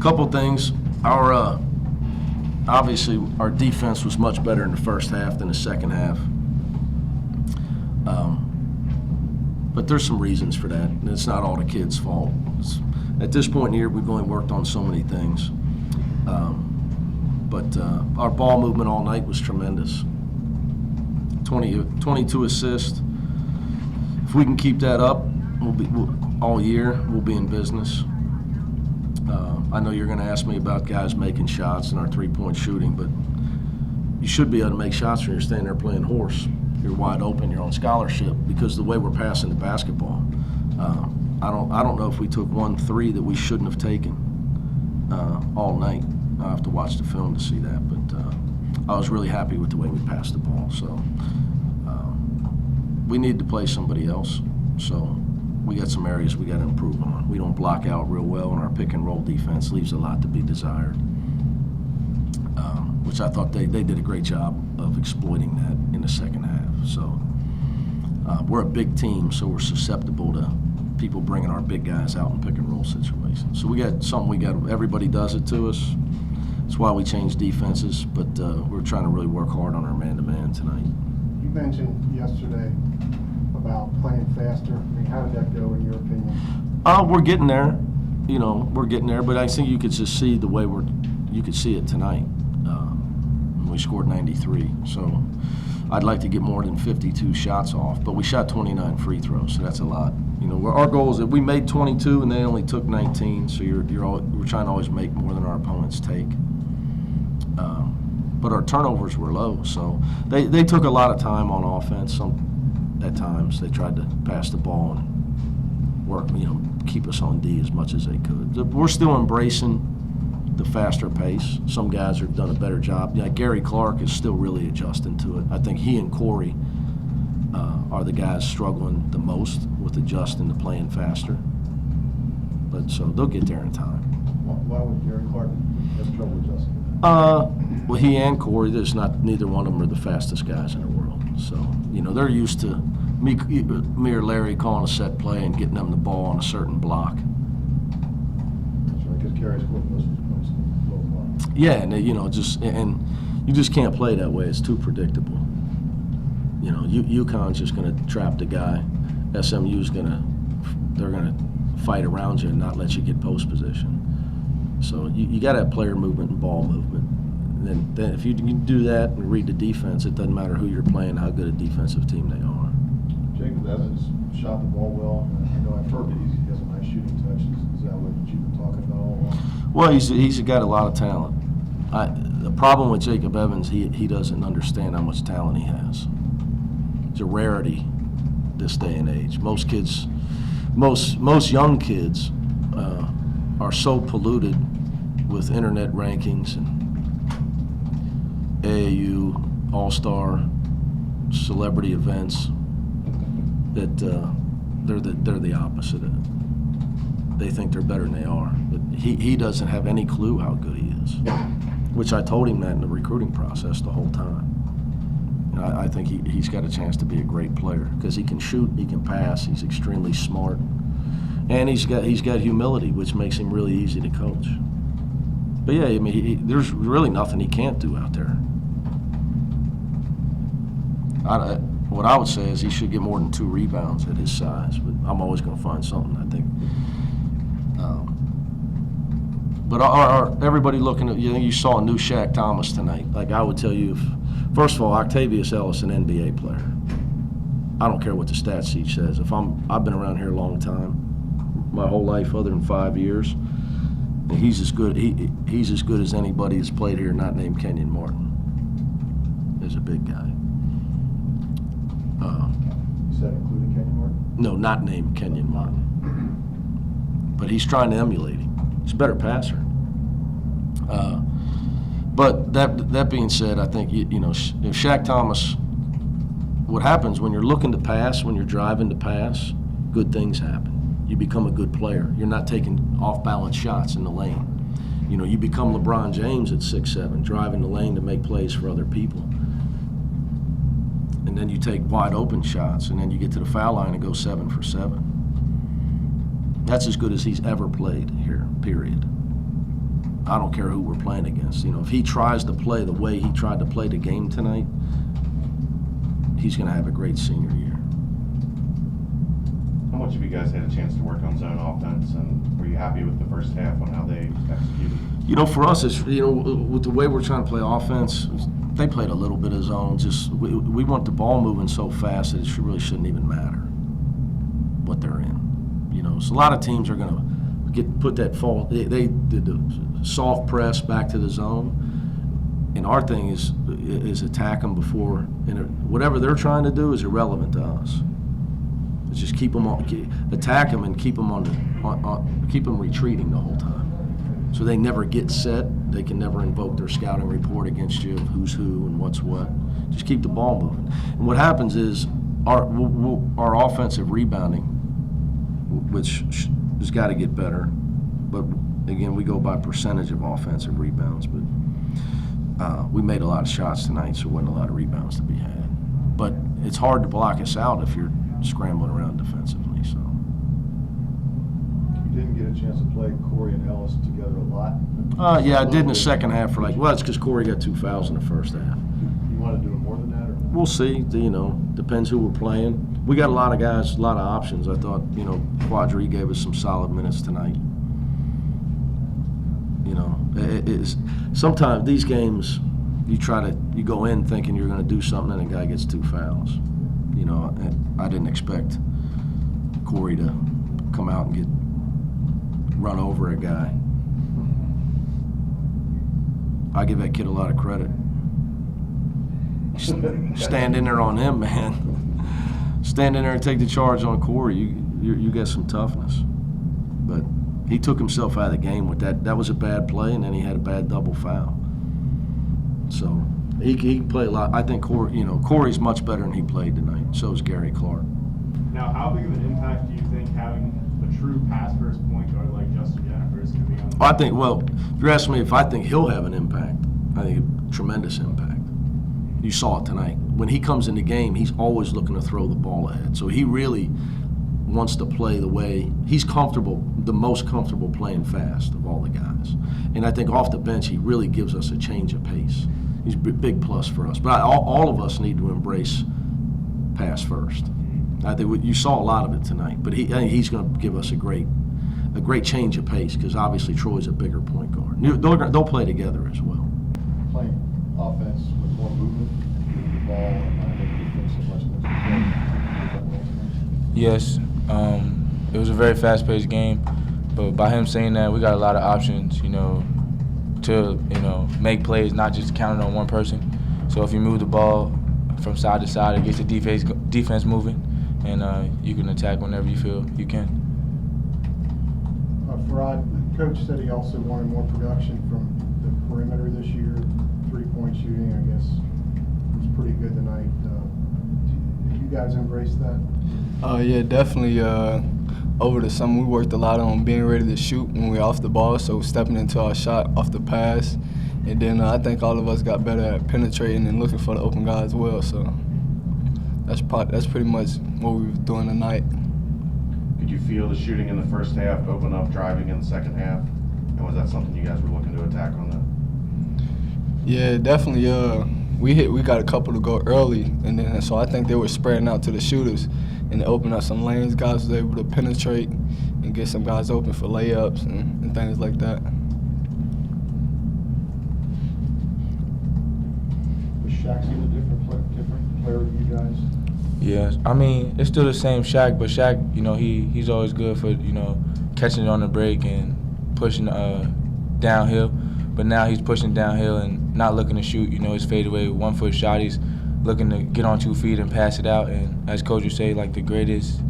Couple things. Obviously our defense was much better in the first half than the second half. But there's some reasons for that. And it's not all the kids' fault. At this point in the year, we've only worked on so many things. But our ball movement all night was tremendous. 22 assists. If we can keep that up, all year, we'll be in business. I know you're going to ask me about guys making shots and our three-point shooting, but you should be able to make shots when you're standing there playing horse. You're wide open, you're on scholarship, because the way we're passing the basketball, I don't know if we took 1 3 that we shouldn't have taken all night. I'll have to watch the film to see that, but I was really happy with the way we passed the ball. So we need to play somebody else. So we got some areas we got to improve on. We don't block out real well, and our pick and roll defense leaves a lot to be desired, which I thought they did a great job of exploiting that in the second half. So we're a big team, so we're susceptible to people bringing our big guys out in pick and roll situations. So we got something everybody does it to us. That's why we change defenses, but we're trying to really work hard on our man-to-man tonight. You mentioned yesterday about playing faster. I mean, how did that go in your opinion? We're getting there. We're getting there, but I think you could just see the way you could see it tonight. We scored 93, so I'd like to get more than 52 shots off, but we shot 29 free throws, so that's a lot. Our goal is that we made 22 and they only took 19, so we're trying to always make more than our opponents take. But our turnovers were low, so they took a lot of time on offense. At times they tried to pass the ball and work, keep us on D as much as they could. We're still embracing the faster pace. Some guys have done a better job. Gary Clark is still really adjusting to it. I think he and Corey are the guys struggling the most with adjusting to playing faster. But so they'll get there in time. Why would Gary Clark have trouble adjusting? Well, he and Corey, neither one of them are the fastest guys in the world. So, they're used to me or Larry calling a set play and getting them the ball on a certain block. That's right, because Gary's scored most of his points in the low block. Yeah, and you just can't play that way. It's too predictable. UConn's just going to trap the guy. SMU's they're going to fight around you and not let you get post position. So you got to have player movement and ball movement. And then if you do that and read the defense, it doesn't matter who you're playing, how good a defensive team they are. Jacob Evans shot the ball well. I know I've heard that he has a nice shooting touch. Is that what you've been talking about all along? Well, he's got a lot of talent. The problem with Jacob Evans, he doesn't understand how much talent he has. It's a rarity this day and age. Most young kids are so polluted with internet rankings and AAU, All-Star, celebrity events that they're the opposite of it. They think they're better than they are. But he doesn't have any clue how good he is, which I told him that in the recruiting process the whole time. I think he's got a chance to be a great player because he can shoot, he can pass, he's extremely smart, and he's got humility, which makes him really easy to coach. But yeah, I mean, there's really nothing he can't do out there. What I would say is he should get more than 2 rebounds at his size, but I'm always going to find something, I think. But everybody looking at, you saw a new Shaq Thomas tonight. Like I would tell you, first of all, Octavius Ellis, an NBA player. I don't care what the stat sheet says. I've been around here a long time, my whole life other than 5 years. And he's as good. He's as good as anybody that's played here, not named Kenyon Martin. Is a big guy. You said including Kenyon Martin? No, not named Kenyon Martin. But he's trying to emulate him. He's a better passer. But that being said, I think if Shaq Thomas, what happens when you're looking to pass, when you're driving to pass, good things happen. You become a good player. You're not taking off-balance shots in the lane. You become LeBron James at 6'7", driving the lane to make plays for other people. And then you take wide-open shots, and then you get to the foul line and go 7 for 7. That's as good as he's ever played here, period. I don't care who we're playing against. You know, if he tries to play the way he tried to play the game tonight, he's going to have a great senior year. How much have you guys had a chance to work on zone offense, and were you happy with the first half on how they executed? You know, for us, it's, you know, with the way we're trying to play offense, they played a little bit of zone. Just we want the ball moving so fast that it really shouldn't even matter what they're in. You know, so a lot of teams are going to put that fall. They did the soft press back to the zone, and our thing is attack them before. And whatever they're trying to do is irrelevant to us. It's just keep them attack them and keep them keep them retreating the whole time, so they never get set. They can never invoke their scouting report against you of who's who and what's what. Just keep the ball moving. And what happens is our offensive rebounding, which has got to get better, but again, we go by percentage of offensive rebounds. But we made a lot of shots tonight, so there wasn't a lot of rebounds to be had. But it's hard to block us out if you're scrambling around defensively. So You didn't get a chance to play Corey and Ellis together a lot? yeah, I did in the second half for it's because Corey got 2 fouls in the first half. You want to do it more than that, or not? We'll see. You know, depends who we're playing. We got a lot of guys, a lot of options. I thought, you know, Quadri gave us some solid minutes tonight. You know, sometimes these games, you go in thinking you're going to do something and a guy gets 2 fouls. You know, and I didn't expect Corey to come out and run over a guy. I give that kid a lot of credit. Stand in there on him, man. Stand in there and take the charge on Corey. You got some toughness. But he took himself out of the game with that. That was a bad play, and then he had a bad double foul. So he can play a lot. I think Corey's much better than he played tonight. So is Gary Clark. Now, how big of an impact do you think having a true pass-first point guard like Justin Jennifer is going to be on the I think, well, if you're asking me if I think he'll have an impact, I think a tremendous impact. You saw it tonight. When he comes in the game, he's always looking to throw the ball ahead. So he really wants to play the way he's comfortable, the most comfortable playing fast of all the guys. And I think off the bench, he really gives us a change of pace. He's a big plus for us. But all of us need to embrace pass first. I think you saw a lot of it tonight. But I think he's going to give us a great change of pace because obviously Troy's a bigger point guard. They'll play together as well. Playing offense with more movement, moving the ball, and not making defense so much. Yes, it was a very fast-paced game, but by him saying that, we got a lot of options, you know, to make plays, not just counting on one person. So if you move the ball from side to side, it gets the defense moving, and you can attack whenever you feel you can. Farad, the coach said he also wanted more production from the perimeter this year. 3-point shooting, I guess, was pretty good tonight. Did you guys embrace that? Yeah, definitely. Over the summer, we worked a lot on being ready to shoot when we're off the ball, so stepping into our shot off the pass. And then I think all of us got better at penetrating and looking for the open guy as well. So that's pretty much what we were doing tonight. Did you feel the shooting in the first half open up driving in the second half? And was that something you guys were looking to attack on that? Yeah, definitely. We got a couple to go early, and then so I think they were spreading out to the shooters and it opened up some lanes. Guys was able to penetrate and get some guys open for layups and things like that. Was Shaq seeing a different player than you guys? Yeah, I mean, it's still the same Shaq, but Shaq, you know, he's always good for, you know, catching it on the break and pushing downhill. But now he's pushing downhill and not looking to shoot, you know, his fadeaway 1-foot shot. He's looking to get on 2 feet and pass it out. And as Coach would say, like the greatest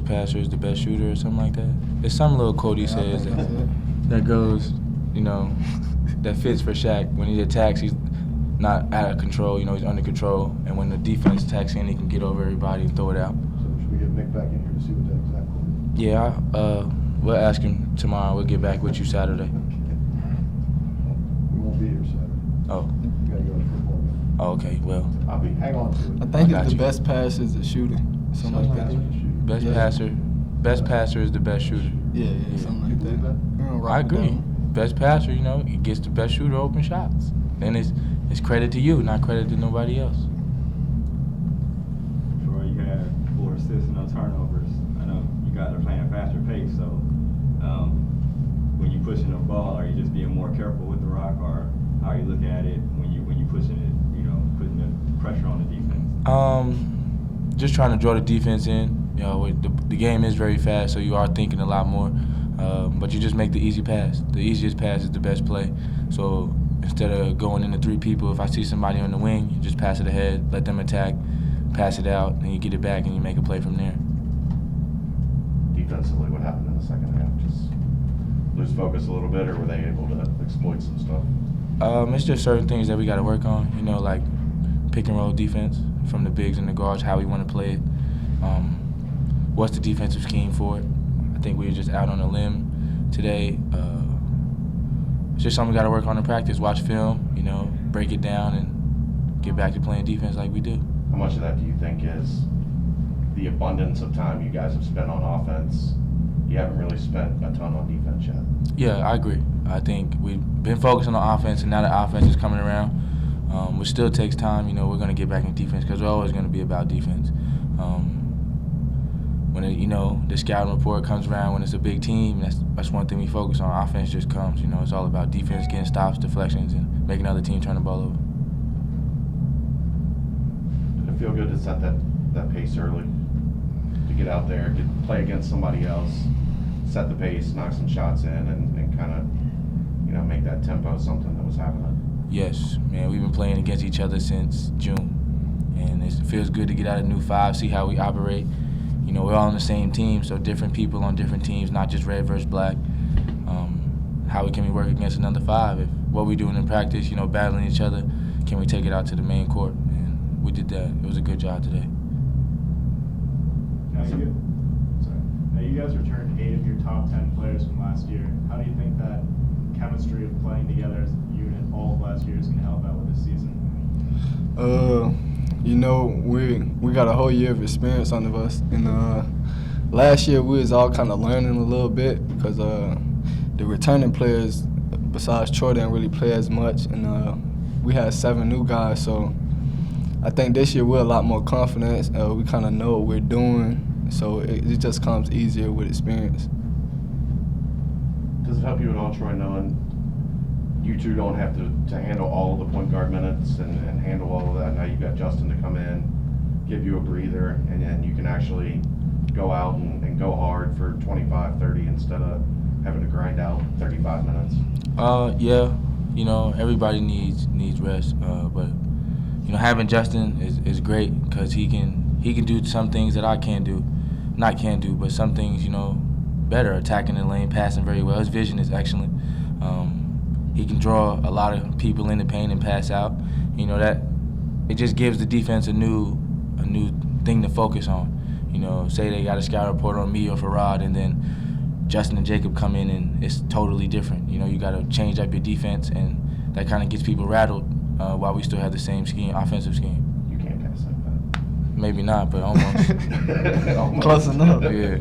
passer is the best shooter or something like that. There's some little quote he says that goes, you know, that fits for Shaq. When he attacks, he's not out of control, you know, he's under control. And when the defense attacks in, he can get over everybody and throw it out. So should we get Mick back in here to see what that exact quote is? Yeah, we'll ask him tomorrow. We'll get back with you Saturday. We won't be here Saturday. Oh. We gotta go to the football game. Oh, okay, well. I'll be. Hang on to it. I think got it's the you. best pass is the shooting, something like that. Best passer is the best shooter. Yeah, something like believe that. that? We're gonna rock I it agree. down. best passer, you know, he gets the best shooter open shots. Then it's credit to you, not credit to nobody else. Troy, you had 4 assists and no turnovers. I know you guys are playing faster pace, so when you pushing the ball, are you just being more careful with the rock, or how are you looking at it when you pushing it, you know, putting the pressure on the defense? Just trying to draw the defense in. You know, the game is very fast, so you are thinking a lot more. But you just make the easy pass. The easiest pass is the best play. So instead of going into 3 people, if I see somebody on the wing, you just pass it ahead, let them attack, pass it out, and you get it back and you make a play from there. Defensively, what happened in the second half? Just lose focus a little bit, or were they able to exploit some stuff? It's just certain things that we got to work on, you know, like pick and roll defense from the bigs and the guards, how we want to play it. What's the defensive scheme for it? I think we were just out on a limb today. It's just something we got to work on in practice. Watch film, you know, break it down, and get back to playing defense like we do. How much of that do you think is the abundance of time you guys have spent on offense? You haven't really spent a ton on defense yet. Yeah, I agree. I think we've been focusing on offense, and now the offense is coming around. Which still takes time. You know, we're going to get back in defense because we're always going to be about defense. When you know, the scouting report comes around when it's a big team, that's one thing we focus on. Offense just comes. You know, it's all about defense, getting stops, deflections, and making other team turn the ball over. Did it feel good to set that pace early? To get out there, play against somebody else, set the pace, knock some shots in, and kind of, you know, make that tempo something that was happening? Yes, man, we've been playing against each other since June, and it feels good to get out of new 5, see how we operate. You know, we're all on the same team, so different people on different teams, not just red versus black. How can we work against another 5? If what we're doing in practice, you know, battling each other, can we take it out to the main court? And we did that. It was a good job today. Now you guys returned 8 of your top 10 players from last year. How do you think that chemistry of playing together as a unit all of last year is going to help out with this season? You know, we got a whole year of experience under us, and last year we was all kind of learning a little bit because the returning players, besides Troy, didn't really play as much, and we had 7 new guys. So I think this year we're a lot more confident. We kind of know what we're doing, so it just comes easier with experience. Does it help you at all, Troy, knowing you two don't have to handle all of the point guard minutes and handle all of that? Now you've got Justin to come in, give you a breather, and then you can actually go out and go hard for 25, 30 instead of having to grind out 35 minutes? Yeah, you know, everybody needs rest, but you know, having Justin is great because he can do some things that I can't do, but some things, you know, better, attacking the lane, passing very well. His vision is excellent. He can draw a lot of people in the paint and pass out. You know, that it just gives the defense a new thing to focus on. You know, say they got a scout report on me or Farad, and then Justin and Jacob come in and it's totally different. You know, you got to change up your defense, and that kind of gets people rattled while we still have the same scheme, offensive scheme. You can't pass like that. Maybe not, but almost. Close enough. Yeah.